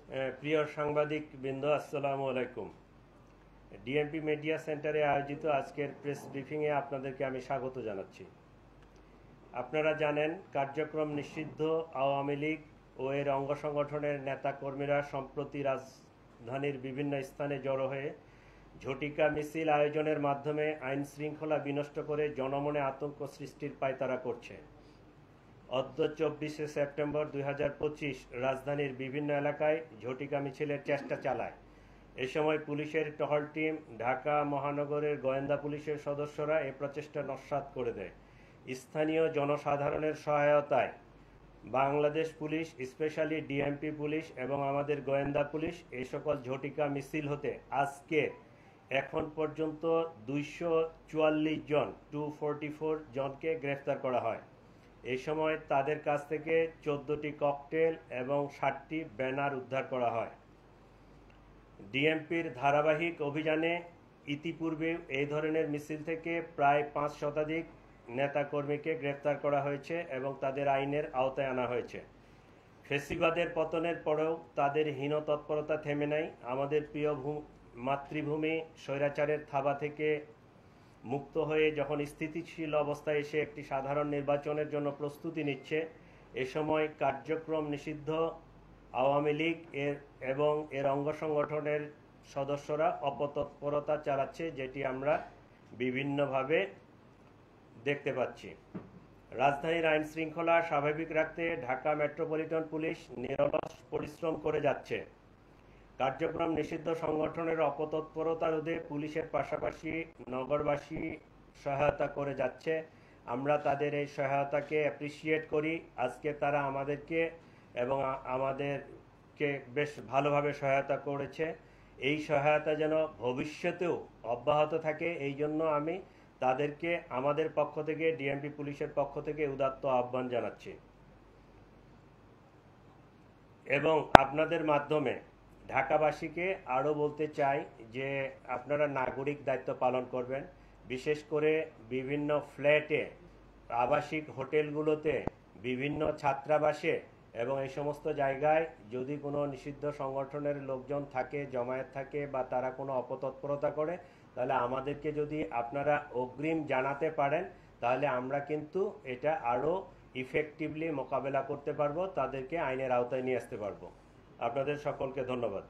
প্রিয় সাংবাদিক বৃন্দ, আসসালামু আলাইকুম। ডিএমপি মিডিয়া সেন্টারে আয়োজিত আজকের প্রেস ব্রিফিংয়ে আপনাদেরকে আমি স্বাগত জানাচ্ছি। আপনারা জানেন, কার্যক্রম নিষিদ্ধ আওয়ামী লীগ ও এর অঙ্গ সংগঠনের নেতাকর্মীরা সম্প্রতি রাজধানীর বিভিন্ন স্থানে জড়ো হয়ে ঝটিকা মিছিল আয়োজনের মাধ্যমে আইন শৃঙ্খলা বিনষ্ট করে জনমনে আতঙ্ক সৃষ্টির পায়তারা করছে। অদ্য 24শে সেপ্টেম্বর 2025 রাজধানীর বিভিন্ন এলাকায় ঝটিকা মিছিলের চেষ্টা চালায়। এ সময় পুলিশের টহল টিম, ঢাকা মহানগরের গোয়েন্দা পুলিশের সদস্যরা এ প্রচেষ্টা নস্যাৎ করে দেয়। স্থানীয় জনসাধারণের সহায়তায় Bangladesh police, specially DMP police এবং আমাদের গোয়েন্দা পুলিশ এই সকল ঝটিকা মিছিল হতে আজকে এখন পর্যন্ত 244 জনকে গ্রেফতার করা হয়। এই সময় তাদের কাছ থেকে 14টি ককটেল এবং 60টি ব্যানার উদ্ধার করা হয়। ডিএমপির ধারাবাহিক অভিযানে ইতিপূর্বে এই ধরনের মিছিল থেকে প্রায় 5 শতাধিক নেতাকর্মীকে গ্রেফতার করা হয়েছে এবং তাদের আইনের আওতায় আনা হয়েছে। ফেসিবাদের পতনের পরেও তাদের হীন তৎপরতা থেমে নাই। আমাদের প্রিয় মাতৃভূমি স্বৈরাচারের থাবা থেকে মুক্ত হয়ে যখন স্থিতিশীল অবস্থায় এসে একটি সাধারণ নির্বাচনের জন্য প্রস্তুতি নিচ্ছে, এ সময় কার্যক্রম নিষিদ্ধ আওয়ামী লীগ এবং এর অঙ্গ সংগঠনের সদস্যরা অপতৎপরতা চালাচ্ছে, যেটি আমরা বিভিন্নভাবে দেখতে পাচ্ছি। রাজধানীর আইন শৃঙ্খলা স্বাভাবিক রাখতে ঢাকা মেট্রোপলিটন পুলিশ নিরলস পরিশ্রম করে যাচ্ছে। কার্যক্রম নিষিদ্ধ সংগঠনের অপতৎপরতা রোধে পুলিশের পাশাপাশি নগরবাসী সহায়তা করে যাচ্ছে। আমরা তাদের এই সহায়তাকে অ্যাপ্রিসিয়েট করি। আজকে তারা আমাদেরকে এবং আমাদেরকে বেশ ভালোভাবে সহায়তা করেছে। এই সহায়তা যেন ভবিষ্যতেও অব্যাহত থাকে, এই জন্য আমি তাদেরকে আমাদের পক্ষ থেকে, ডিএমপি পুলিশের পক্ষ থেকে উদাত্ত আহ্বান জানাচ্ছি এবং আপনাদের মাধ্যমে ঢাকাবাসীকে আরও বলতে চাই যে আপনারা নাগরিক দায়িত্ব পালন করবেন। বিশেষ করে বিভিন্ন ফ্ল্যাটে, আবাসিক হোটেলগুলোতে, বিভিন্ন ছাত্রাবাসে এবং এই সমস্ত জায়গায় যদি কোনো নিষিদ্ধ সংগঠনের লোকজন থাকে, জমায়েত থাকে বা তারা কোনো অপতৎপরতা করে, তাহলে আমাদেরকে যদি আপনারা অগ্রিম জানাতে পারেন, তাহলে আমরা কিন্তু এটা আরও ইফেক্টিভলি মোকাবেলা করতে পারবো, তাদেরকে আইনের আওতায় নিয়ে আসতে পারবো। আপনাদের সকলকে ধন্যবাদ।